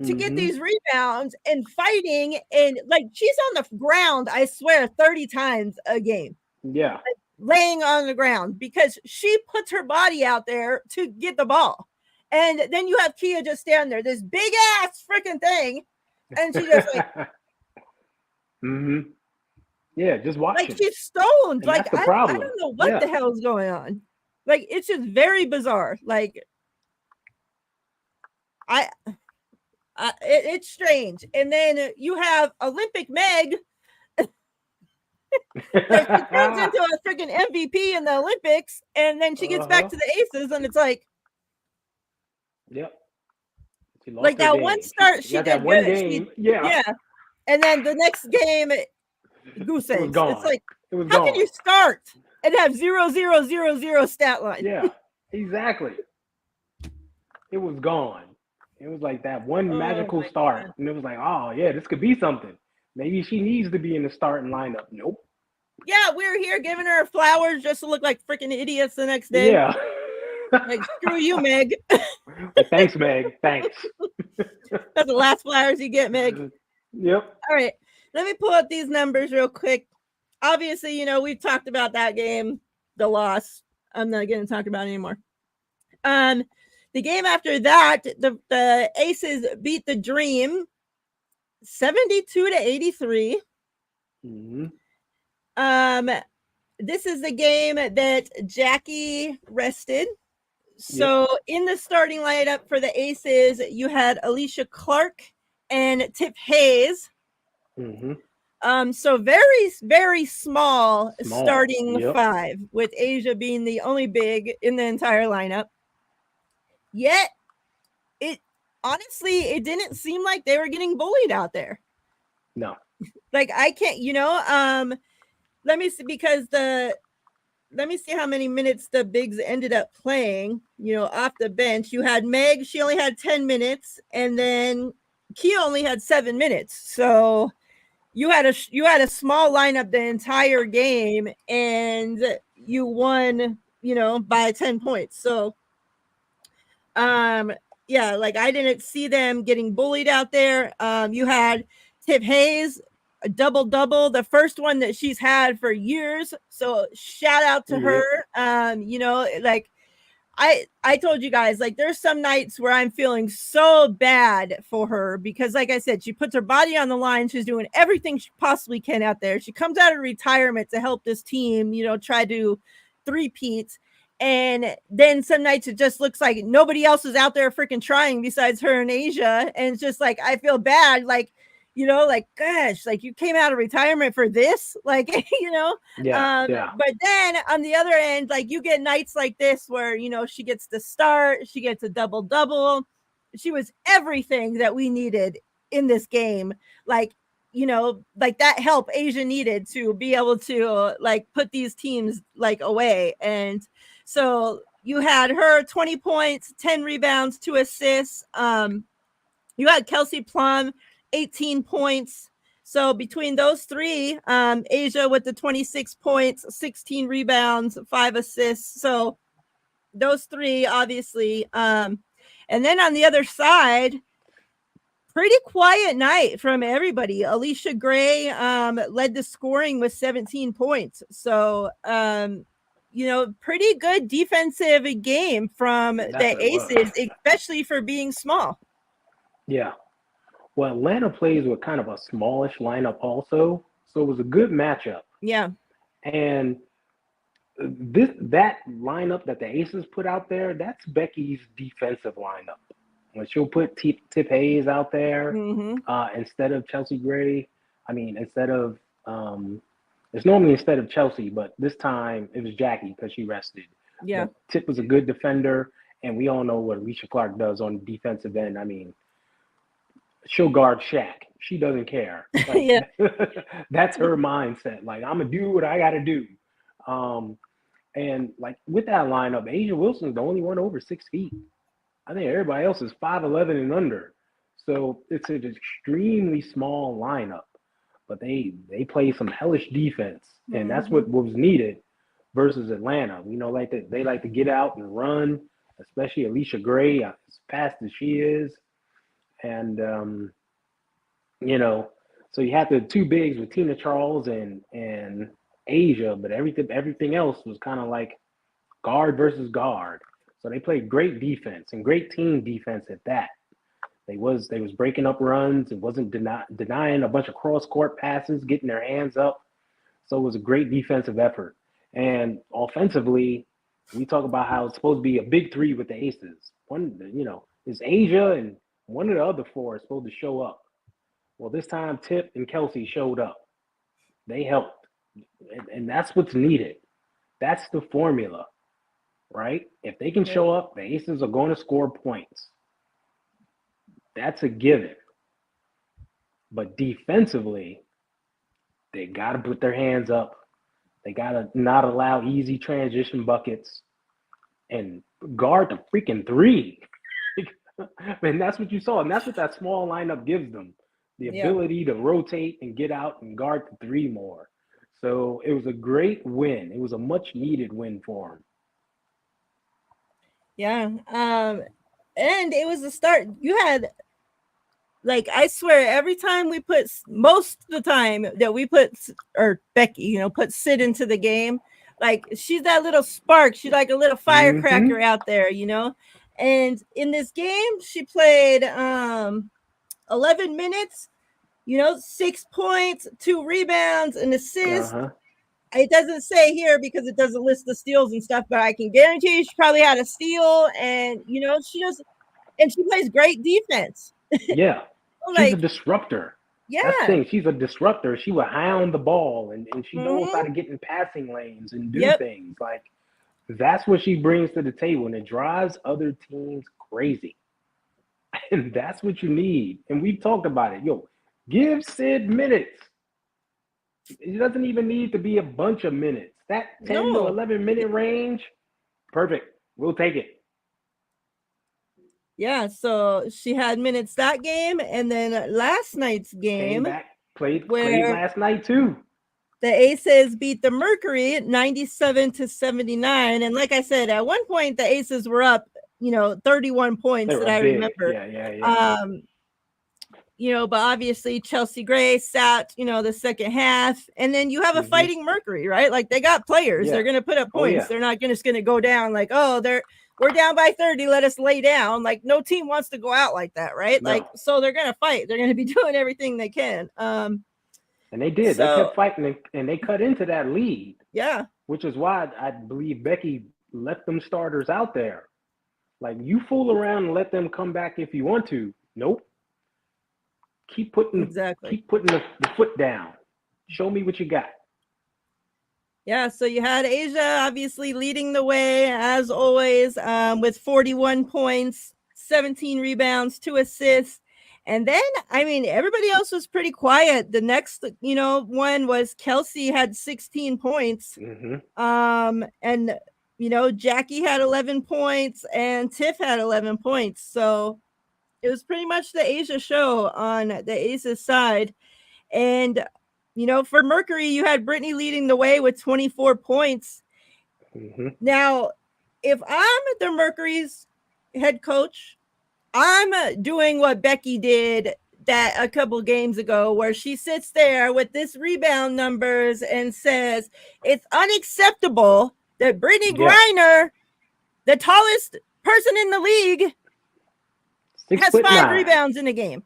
Speaker 1: to get these rebounds and fighting, and like, she's on the ground, I swear, 30 times a game.
Speaker 2: Yeah.
Speaker 1: Like, laying on the ground because she puts her body out there to get the ball. And then you have Kia just stand there, this big ass freaking thing, and she just like
Speaker 2: yeah, just watching.
Speaker 1: Like, she's stoned.
Speaker 2: And
Speaker 1: like,
Speaker 2: I
Speaker 1: don't know what the hell is going on. Like, it's just very bizarre. Like, it's strange. And then you have Olympic Meg that she turns into a freaking MVP in the Olympics, and then she gets back to the Aces, and it's like, like, that one start she did good.
Speaker 2: Game.
Speaker 1: And then the next game, goose eggs. It's like, how can you start and have 0-0-0-0 stat line?
Speaker 2: Yeah, exactly. It was gone. It was like that one magical start. God. And it was like, oh, yeah, this could be something. Maybe she needs to be in the starting lineup. Nope.
Speaker 1: Yeah, we were here giving her flowers just to look like freaking idiots the next day.
Speaker 2: Yeah.
Speaker 1: Like, screw you, Meg.
Speaker 2: Thanks, Meg. Thanks.
Speaker 1: That's the last flowers you get, Meg.
Speaker 2: Yep.
Speaker 1: All right. Let me pull up these numbers real quick. Obviously, we've talked about that game, the loss. I'm not going to talk about it anymore. The game after that, the Aces beat the Dream 72-83. This is the game that Jackie rested. So in the starting lineup for the Aces, you had Alicia Clark and Tiff Hayes. So very, very small
Speaker 2: Small.
Speaker 1: starting
Speaker 2: Yep.
Speaker 1: five, with Asia being the only big in the entire lineup. Yet, it honestly, it didn't seem like they were getting bullied out there.
Speaker 2: No.
Speaker 1: Like I can't, let me see because let me see how many minutes the bigs ended up playing, off the bench. You had Meg, she only had 10 minutes, and then Kia only had 7 minutes. So you had a small lineup the entire game, and you won, by 10 points. So um yeah, like I didn't see them getting bullied out there. You had Tiff Hayes, a double, the first one that she's had for years. So shout out to her.
Speaker 2: Yep.
Speaker 1: Like I told you guys, like there's some nights where I'm feeling so bad for her because, like I said, she puts her body on the line. She's doing everything she possibly can out there. She comes out of retirement to help this team, try to three-peat. And then some nights it just looks like nobody else is out there freaking trying besides her and Asia. And it's just like, I feel bad. Like, like, gosh, like you came out of retirement for this, like,
Speaker 2: Yeah. Yeah.
Speaker 1: but then on the other end, like you get nights like this where, she gets the start, she gets a double. She was everything that we needed in this game. Like, like that help Asia needed to be able to like put these teams like away. And so you had her 20 points, 10 rebounds, 2 assists. You had Kelsey Plum, 18 points. So between those three, Asia with the 26 points, 16 rebounds, 5 assists. So those three, obviously. And then on the other side, pretty quiet night from everybody. Alicia Gray led the scoring with 17 points. So, pretty good defensive game from
Speaker 2: That's
Speaker 1: the
Speaker 2: what it was.
Speaker 1: Aces, especially for being small.
Speaker 2: Yeah. Well, Atlanta plays with kind of a smallish lineup also, so it was a good matchup.
Speaker 1: Yeah.
Speaker 2: And that lineup that the Aces put out there, that's Becky's defensive lineup. When she'll put Tip Hayes out there instead of Chelsea Gray, instead of it's normally instead of Chelsea, but this time it was Jackie because she rested.
Speaker 1: Yeah.
Speaker 2: But Tip was a good defender, and we all know what Alicia Clark does on the defensive end. She'll guard Shaq. She doesn't care. Like,
Speaker 1: Yeah.
Speaker 2: that's her mindset. Like, I'm gonna do what I gotta do. And like with that lineup, Asia Wilson's the only one over 6 feet. I think everybody else is 5'11" and under. So it's an extremely small lineup. But they play some hellish defense, and that's what was needed versus Atlanta. Like they like to get out and run, especially Alicia Gray, as fast as she is. And so you had the two bigs with Tina Charles and Asia, but everything else was kind of like guard versus guard. So they played great defense and great team defense at that. They was breaking up runs. It wasn't denying a bunch of cross court passes, getting their hands up. So it was a great defensive effort. And offensively, we talk about how it's supposed to be a big three with the Aces. It's Asia and one of the other four is supposed to show up. Well, this time Tip and Kelsey showed up. They helped. And that's what's needed. That's the formula, right? If they can show up, the Aces are going to score points. That's a given. But defensively, they got to put their hands up. They got to not allow easy transition buckets and guard the freaking three. And that's what you saw. And that's what that small lineup gives them. The ability to rotate and get out and guard the three more. So it was a great win. It was a much needed win for them.
Speaker 1: Yeah. And it was the start. You had, like, I swear, every time most of the time that we put, or Becky, put Sid into the game, like, she's that little spark. She's like a little firecracker out there, And in this game, she played 11 minutes, 6 points, 2 rebounds, an assist. It doesn't say here because it doesn't list the steals and stuff, but I can guarantee you she probably had a steal. And, she plays great defense.
Speaker 2: Yeah. She's a disruptor. That's the
Speaker 1: Yeah.
Speaker 2: thing. She's a disruptor. She will hound the ball, and she knows how
Speaker 1: Mm-hmm.
Speaker 2: to get in passing lanes and do
Speaker 1: Yep.
Speaker 2: things. Like, that's what she brings to the table, and it drives other teams crazy. And that's what you need. And we've talked about it. Yo, give Sid minutes. It doesn't even need to be a bunch of minutes. That 10 to
Speaker 1: No.
Speaker 2: 11 minute range, perfect. We'll take it.
Speaker 1: Yeah. So she had minutes that game, and then last night's
Speaker 2: Came
Speaker 1: game
Speaker 2: back, played
Speaker 1: where
Speaker 2: last night too.
Speaker 1: the Aces beat the Mercury 97-79. And like I said, at one point the Aces were up, 31
Speaker 2: They
Speaker 1: points that
Speaker 2: were
Speaker 1: I
Speaker 2: big.
Speaker 1: remember.
Speaker 2: Yeah.
Speaker 1: Um, but obviously Chelsea Gray sat, the second half, and then you have a
Speaker 2: Mm-hmm.
Speaker 1: fighting Mercury, right? Like they got players,
Speaker 2: Yeah.
Speaker 1: they're gonna put up
Speaker 2: Oh
Speaker 1: points.
Speaker 2: yeah.
Speaker 1: They're not just gonna go down like, oh, we're down by 30, let us lay down. Like no team wants to go out like that, right? Like
Speaker 2: No.
Speaker 1: so they're gonna fight. They're gonna be doing everything they can.
Speaker 2: And they did. They
Speaker 1: So
Speaker 2: kept fighting, and they cut into that lead,
Speaker 1: yeah,
Speaker 2: which is why I believe Becky left them starters out there. Like, you fool around and let them come back if you want to. Nope. Keep putting
Speaker 1: exactly.
Speaker 2: keep putting the foot down. Show me what you got.
Speaker 1: Yeah, so you had Asia obviously leading the way as always, with 41 points, 17 rebounds, 2 assists. And then, I mean, everybody else was pretty quiet. The next, one was Kelsey had 16 points.
Speaker 2: Mm-hmm.
Speaker 1: And, Jackie had 11 points and Tiff had 11 points. So it was pretty much the Asia show on the Aces side. And for Mercury, you had Brittany leading the way with 24 points.
Speaker 2: Mm-hmm.
Speaker 1: Now, if I'm the Mercury's head coach, I'm doing what Becky did that a couple games ago, where she sits there with this rebound numbers and says it's unacceptable that Brittany
Speaker 2: Yeah.
Speaker 1: Griner, the tallest person in the league,
Speaker 2: Six
Speaker 1: has
Speaker 2: foot
Speaker 1: 5
Speaker 2: nine.
Speaker 1: rebounds in a game.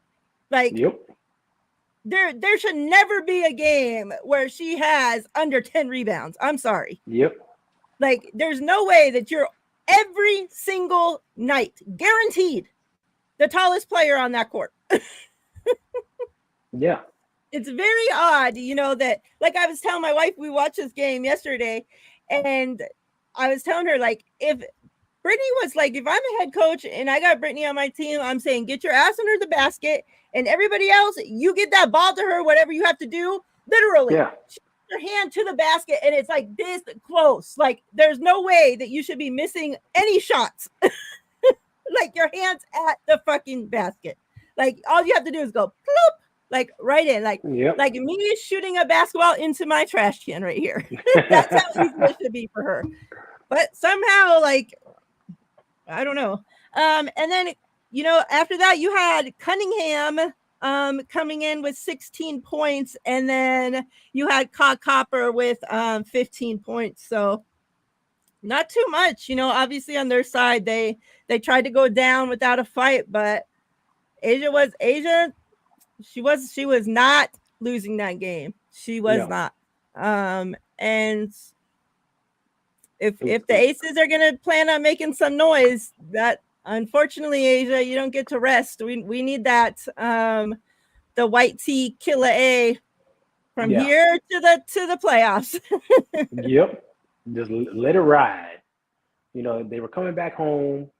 Speaker 1: Like,
Speaker 2: Yep.
Speaker 1: there should never be a game where she has under 10 rebounds. I'm sorry.
Speaker 2: Yep.
Speaker 1: Like, there's no way that you're every single night guaranteed the tallest player on that court.
Speaker 2: Yeah.
Speaker 1: It's very odd, that, like, I was telling my wife, we watched this game yesterday, and I was telling her, like, if Brittany was like, if I'm a head coach and I got Brittany on my team, I'm saying, get your ass under the basket, and everybody else, you get that ball to her, whatever you have to do, literally.
Speaker 2: Yeah.
Speaker 1: She puts her hand to the basket, and it's like this close. Like, there's no way that you should be missing any shots. Like, your hand's at the fucking basket. Like, all you have to do is go ploop, like right in. Like,
Speaker 2: Yep.
Speaker 1: like me shooting a basketball into my trash can right here. That's how easy it should be for her. But somehow, like, I don't know. And then, after that, you had Cunningham coming in with 16 points, and then you had Copper with 15 points. So not too much, obviously on their side, they tried to go down without a fight, but Asia, she was not losing that game. She was not. And if the Aces are going to plan on making some noise, that unfortunately, Asia, you don't get to rest. We need that the white tea killer A from here to the playoffs.
Speaker 2: Yep. Just let it ride. They were coming back home.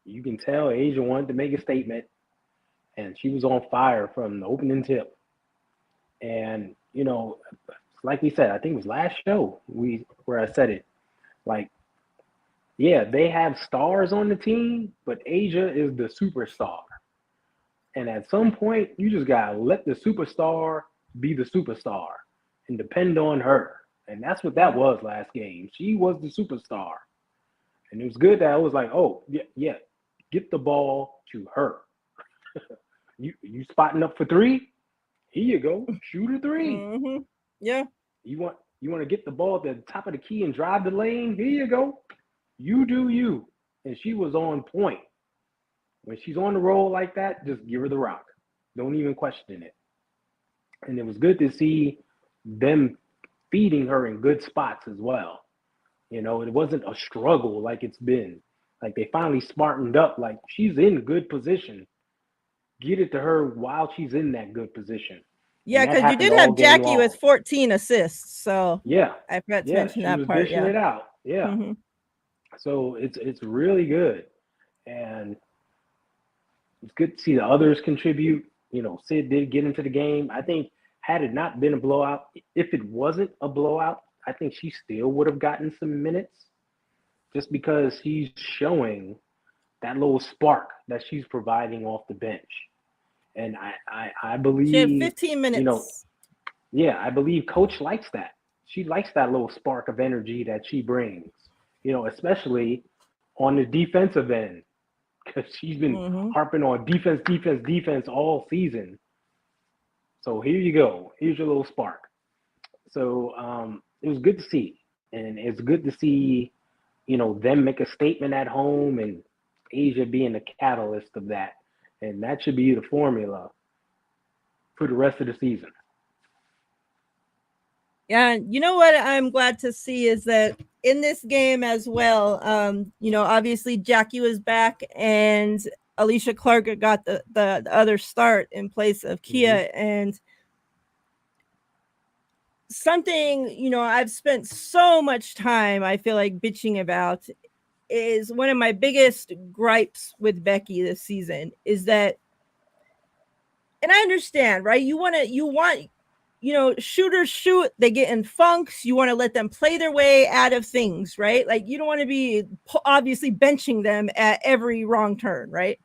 Speaker 2: You can tell Asia wanted to make a statement, and she was on fire from the opening tip. And like we said, I think it was last show where I said it. Like, yeah, they have stars on the team, but Asia is the superstar. And at some point, you just gotta let the superstar be the superstar and depend on her. And that's what that was last game. She was the superstar. And it was good that I was like, oh, yeah, get the ball to her. You spotting up for 3? Here you go. Shoot a 3.
Speaker 1: Mm-hmm. Yeah.
Speaker 2: You want to get the ball at the top of the key and drive the lane? Here you go. You do you. And she was on point. When she's on the roll like that, just give her the rock. Don't even question it. And it was good to see them feeding her in good spots as well. It wasn't a struggle like it's been. Like, they finally smartened up. Like, she's in good position. Get it to her while she's in that good position.
Speaker 1: Yeah,
Speaker 2: and that
Speaker 1: because you
Speaker 2: happened
Speaker 1: did
Speaker 2: all
Speaker 1: have
Speaker 2: game
Speaker 1: Jackie with
Speaker 2: long.
Speaker 1: 14 assists, so
Speaker 2: Yeah,
Speaker 1: I forgot to
Speaker 2: yeah,
Speaker 1: mention
Speaker 2: she
Speaker 1: that
Speaker 2: was
Speaker 1: part.
Speaker 2: dishing
Speaker 1: Yeah.
Speaker 2: it out. Yeah,
Speaker 1: Hmm.
Speaker 2: so it's really good, and it's good to see the others contribute. Sid did get into the game. I think had it not been a blowout, if it wasn't a blowout, I think she still would have gotten some minutes just because she's showing that little spark that she's providing off the bench. And I
Speaker 1: She had
Speaker 2: believe,
Speaker 1: 15
Speaker 2: you know,
Speaker 1: minutes.
Speaker 2: yeah, I believe Coach likes that. She likes that little spark of energy that she brings, especially on the defensive end, because she's been
Speaker 1: Hmm.
Speaker 2: harping on defense, defense, defense all season. So here you go. Here's your little spark. So it was good to see. And it's good to see, them make a statement at home and Asia being the catalyst of that. And that should be the formula for the rest of the season.
Speaker 1: Yeah, you know what I'm glad to see is that in this game as well, obviously Jackie was back and Alicia Clark got the other start in place of
Speaker 2: Mm-hmm.
Speaker 1: Kia. And something, I've spent so much time, I feel like, bitching about is one of my biggest gripes with Becky this season is that, and I understand, right? Shooters shoot, they get in funks. You want to let them play their way out of things, right? Like, you don't want to be obviously benching them at every wrong turn, right?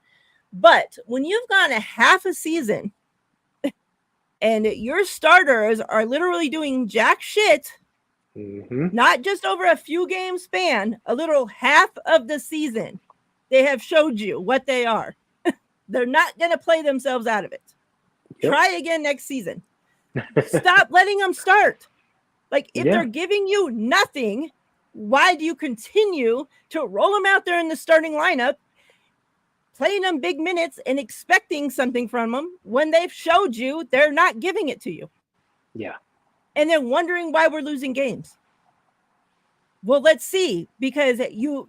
Speaker 1: But when you've gone a half a season and your starters are literally doing jack shit,
Speaker 2: Mm-hmm.
Speaker 1: not just over a few game span, a little half of the season, they have showed you what they are. They're not going to play themselves out of it.
Speaker 2: Yep.
Speaker 1: Try again next season. Stop letting them start. Like, if
Speaker 2: Yeah.
Speaker 1: they're giving you nothing, why do you continue to roll them out there in the starting lineup, playing them big minutes and expecting something from them when they've showed you they're not giving it to you?
Speaker 2: Yeah.
Speaker 1: And then wondering why we're losing games. Well, let's see, because you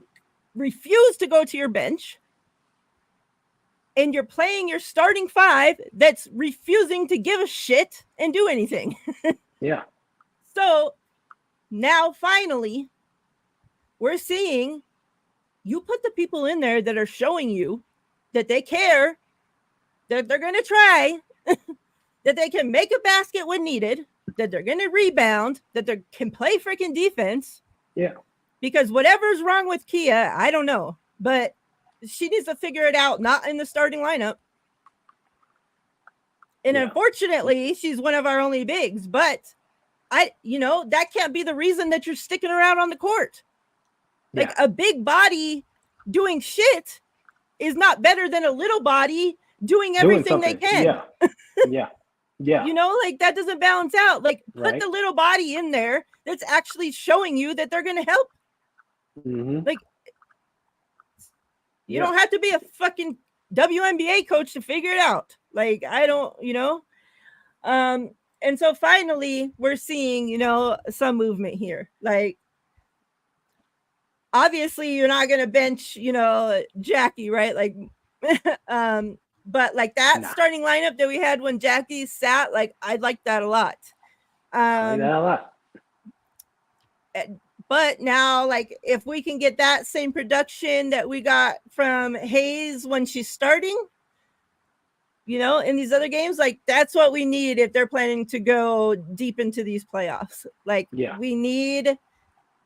Speaker 1: refuse to go to your bench and you're playing your starting five that's refusing to give a shit and do anything.
Speaker 2: Yeah.
Speaker 1: So now finally, we're seeing you put the people in there that are showing you that they care, that they're going to try, that they can make a basket when needed, that they're going to rebound, that they can play freaking defense.
Speaker 2: Yeah.
Speaker 1: Because whatever's wrong with Kia, I don't know, but she needs to figure it out, not in the starting lineup. And unfortunately, she's one of our only bigs, but that can't be the reason that you're sticking around on the court. Like, a big body doing shit is not better than a little body doing everything they can.
Speaker 2: Yeah. Yeah. Yeah.
Speaker 1: Like, that doesn't balance out. Like, put the little body in there that's actually showing you that they're going to help.
Speaker 2: Mm-hmm.
Speaker 1: Like, you don't have to be a fucking WNBA coach to figure it out. Like, I don't, and so finally we're seeing, some movement here. Like, obviously you're not going to bench, Jackie, right? Like, but like that starting lineup that we had when Jackie sat, like, I like that a lot.
Speaker 2: I like that a lot.
Speaker 1: But now, like, if we can get that same production that we got from Hayes when she's starting, in these other games, like, that's what we need if they're planning to go deep into these playoffs. Like, we need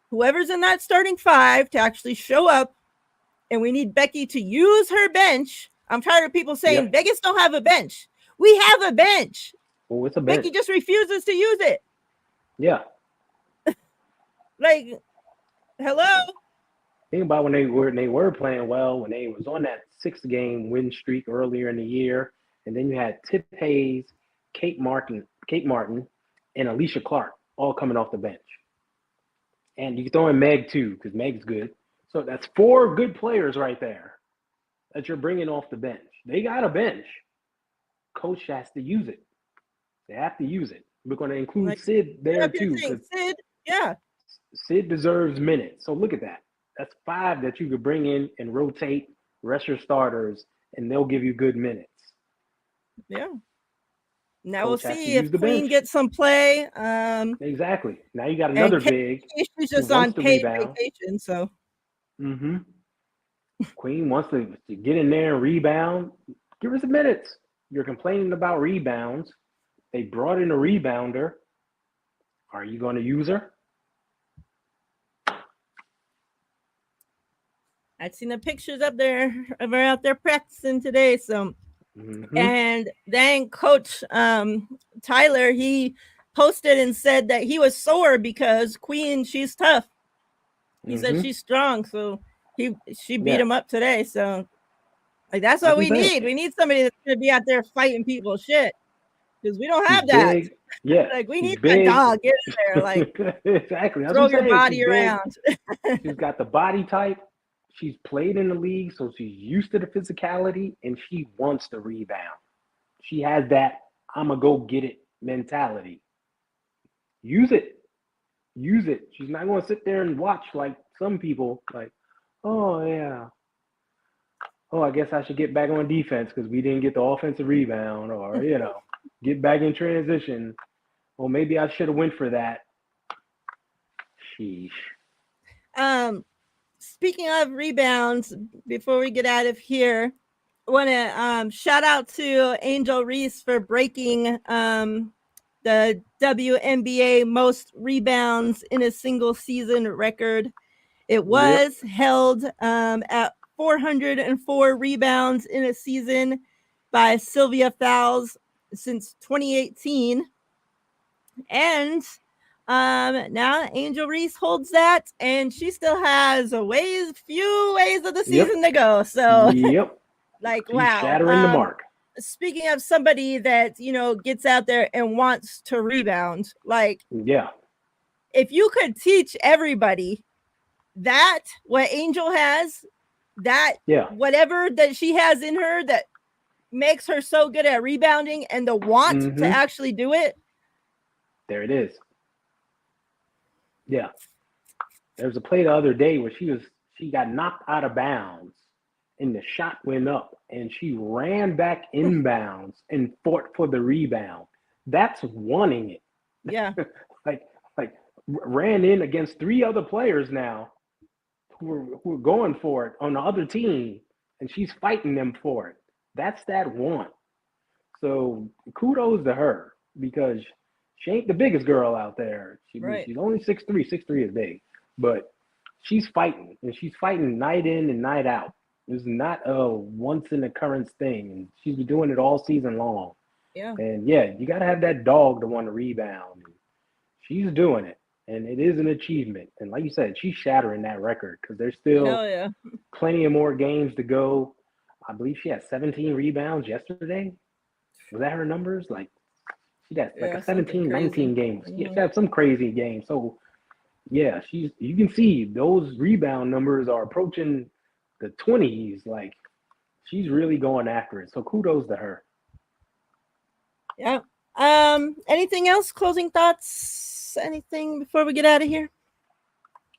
Speaker 1: whoever's in that starting five to actually show up, and we need Becky to use her bench. I'm tired of people saying Vegas don't have a bench. We have a bench.
Speaker 2: Well, it's a bench.
Speaker 1: Becky just refuses to use it.
Speaker 2: Yeah.
Speaker 1: Like, hello?
Speaker 2: Think about when they were playing well, when they was on that 6-game win streak earlier in the year, and then you had Tip Hayes, Kate Martin, and Alicia Clark all coming off the bench. And you can throw in Meg too, because Meg's good. So that's 4 good players right there that you're bringing off the bench. They got a bench. Coach has to use it. They have to use it. We're going to include Sid there too.
Speaker 1: Sid, yeah.
Speaker 2: Sid deserves minutes. So look at that. That's 5 that you could bring in and rotate, rest your starters, and they'll give you good minutes.
Speaker 1: Yeah. Now we'll
Speaker 2: Coach has to
Speaker 1: see
Speaker 2: use
Speaker 1: if
Speaker 2: the
Speaker 1: Queen
Speaker 2: bench.
Speaker 1: gets some play.
Speaker 2: Exactly. Now you got
Speaker 1: And
Speaker 2: another big
Speaker 1: she's
Speaker 2: who
Speaker 1: just
Speaker 2: wants
Speaker 1: on
Speaker 2: to
Speaker 1: paid
Speaker 2: rebound.
Speaker 1: vacation, so.
Speaker 2: Mm-hmm. Queen wants to get in there and rebound. Give her some minutes. You're complaining about rebounds. They brought in a rebounder. Are you going to use her?
Speaker 1: I've seen the pictures up there of her out there practicing today. So, and then Coach Tyler, he posted and said that he was sore because Queen, she's tough. He said she's strong, so she beat him up today. So, like, that's what we need. We need somebody that's gonna be out there fighting people shit, because we don't have that.
Speaker 2: Big. Yeah,
Speaker 1: like, we need
Speaker 2: big.
Speaker 1: that dog. Get in there, like,
Speaker 2: exactly. That's
Speaker 1: throw
Speaker 2: what I'm
Speaker 1: your
Speaker 2: saying.
Speaker 1: body
Speaker 2: She's
Speaker 1: around.
Speaker 2: She's got the body type. She's played in the league, so she's used to the physicality, and she wants to rebound. She has that "I'ma go get it" mentality. Use it. Use it. She's not going to sit there and watch like some people. Like, oh yeah, oh I guess I should get back on defense because we didn't get the offensive rebound, or get back in transition. Well, maybe I should have went for that. Sheesh.
Speaker 1: Speaking of rebounds, before we get out of here, I want to shout out to Angel Reese for breaking the WNBA most rebounds in a single season record. It was held at 404 rebounds in a season by Sylvia Fowles since 2018. And now Angel Reese holds that, and she still has few ways of the season to go. So, like,
Speaker 2: she's
Speaker 1: wow.
Speaker 2: shattering the mark.
Speaker 1: Speaking of somebody that, gets out there and wants to rebound, like, if you could teach everybody that what Angel has, that whatever that she has in her that makes her so good at rebounding and the want to actually do it.
Speaker 2: There it is. Yeah. There was a play the other day where she got knocked out of bounds and the shot went up and she ran back inbounds and fought for the rebound. That's wanting it.
Speaker 1: Yeah.
Speaker 2: like ran in against 3 other players now who are going for it on the other team, and she's fighting them for it. That's that want. So kudos to her, because she ain't the biggest girl out there. She's only 6'3". 6'3" is big, but she's fighting, and she's fighting night in and night out. It's not a once in occurrence thing, and she's been doing it all season long.
Speaker 1: Yeah.
Speaker 2: And you got to have that dog to want to rebound. She's doing it, and it is an achievement. And like you said, she's shattering that record because there's still plenty of more games to go. I believe she had 17 rebounds yesterday. Was that her numbers? Like, she had like a 17, 19 games. Yeah, she had some crazy games. So, yeah, you can see those rebound numbers are approaching the 20s. Like, she's really going after it. So kudos to her.
Speaker 1: Yeah. Anything else? Closing thoughts? Anything before we get out of here?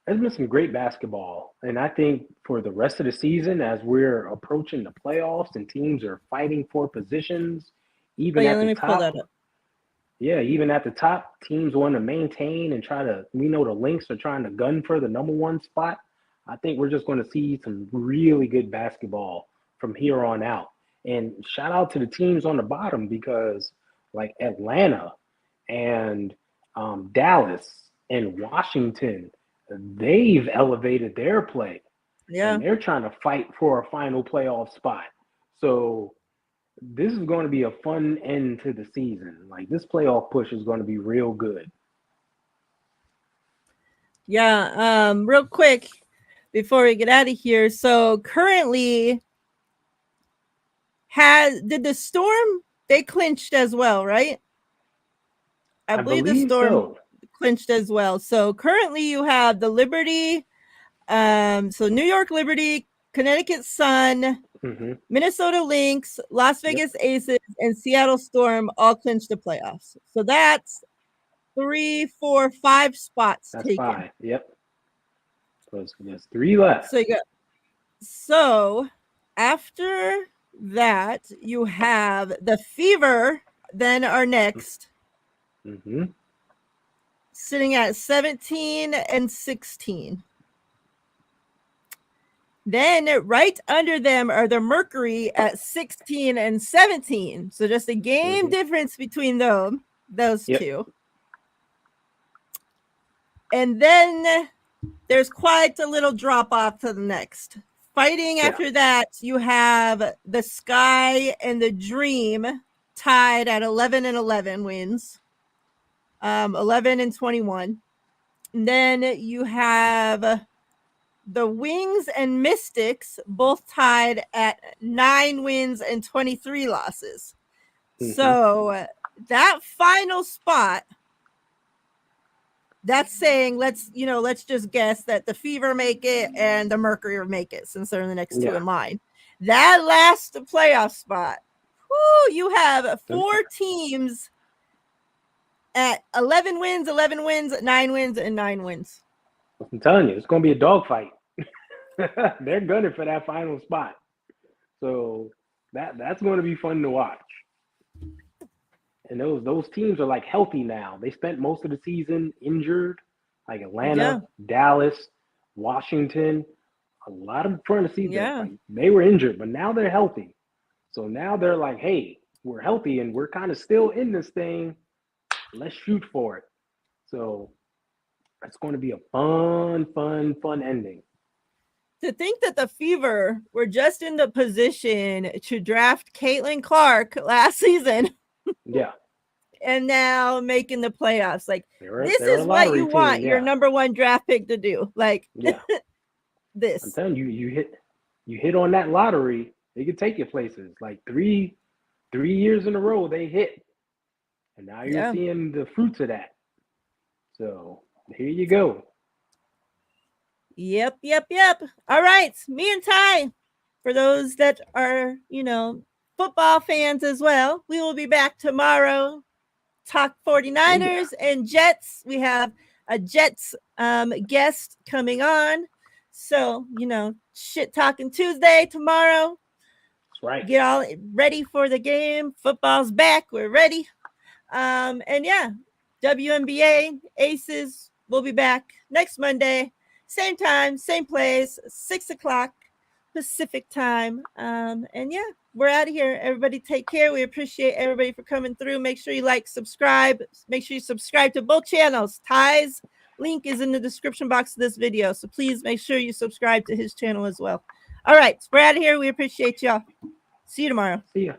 Speaker 2: There's been some great basketball. And I think for the rest of the season, as we're approaching the playoffs and teams are fighting for positions, even at the top. Pull that up. Yeah, even at the top, teams want to maintain and we know the Lynx are trying to gun for the number 1 spot. I think we're just going to see some really good basketball from here on out. And shout out to the teams on the bottom, because like Atlanta and Dallas and Washington, they've elevated their play.
Speaker 1: Yeah.
Speaker 2: And they're trying to fight for a final playoff spot. So this is going to be a fun end to the season. Like, this playoff push is going to be real good.
Speaker 1: Yeah. Real quick before we get out of here. So currently, did the Storm, they clinched as well, right? I believe the Storm clinched as well. So currently you have the Liberty, so New York Liberty, Connecticut Sun, Minnesota Lynx, Las Vegas Aces, and Seattle Storm all clinched the playoffs. So that's 3, 4, 5 spots
Speaker 2: that's
Speaker 1: taken.
Speaker 2: 5. Yep. So there's 3 left.
Speaker 1: So after that, you have the Fever then are next,
Speaker 2: Mm-hmm.
Speaker 1: sitting at 17 and 16. Then right under them are the Mercury at 16 and 17. So just a game difference between those
Speaker 2: Yep.
Speaker 1: two. And then there's quite a little drop off to the next. Fighting after that, you have the Sky and the Dream tied at 11 and 11 wins. 11 and 21. And then you have the Wings and Mystics both tied at 9 wins and 23 losses. So that final spot, that's saying let's just guess that the Fever make it and the Mercury make it, since they're in the next two in line. That last playoff spot, you have 4 teams at 11 wins, 9 wins, and 9 wins.
Speaker 2: I'm telling you, it's going to be a dogfight. They're gunning for that final spot. So that's going to be fun to watch. And those teams are like healthy now. They spent most of the season injured, like Atlanta, Dallas, Washington. A lot of front of the season, like, they were injured, but now they're healthy. So now they're like, hey, we're healthy and we're kind of still in this thing. Let's shoot for it. So it's going to be a fun ending.
Speaker 1: To think that the Fever were just in the position to draft Caitlin Clark last season.
Speaker 2: Yeah.
Speaker 1: And now making the playoffs. Like, this is what you want your number 1 draft pick to do. Like, this.
Speaker 2: I'm telling you, you hit on that lottery, they could take you places. Like 3 years in a row, they hit. And now you're seeing the fruits of that. So here you go.
Speaker 1: Yep. All right. Me and Ty, for those that are, football fans as well, we will be back tomorrow. Talk 49ers and Jets. We have a Jets guest coming on. So, shit talking Tuesday tomorrow.
Speaker 2: That's right.
Speaker 1: Get all ready for the game. Football's back. We're ready. And WNBA Aces will be back next Monday. Same time, same place, 6:00 Pacific time. We're out of here. Everybody take care. We appreciate everybody for coming through. Make sure you subscribe. Make sure you subscribe to both channels. Ty's link is in the description box of this video. So please make sure you subscribe to his channel as well. All right. We're out of here. We appreciate y'all. See you tomorrow.
Speaker 2: See ya.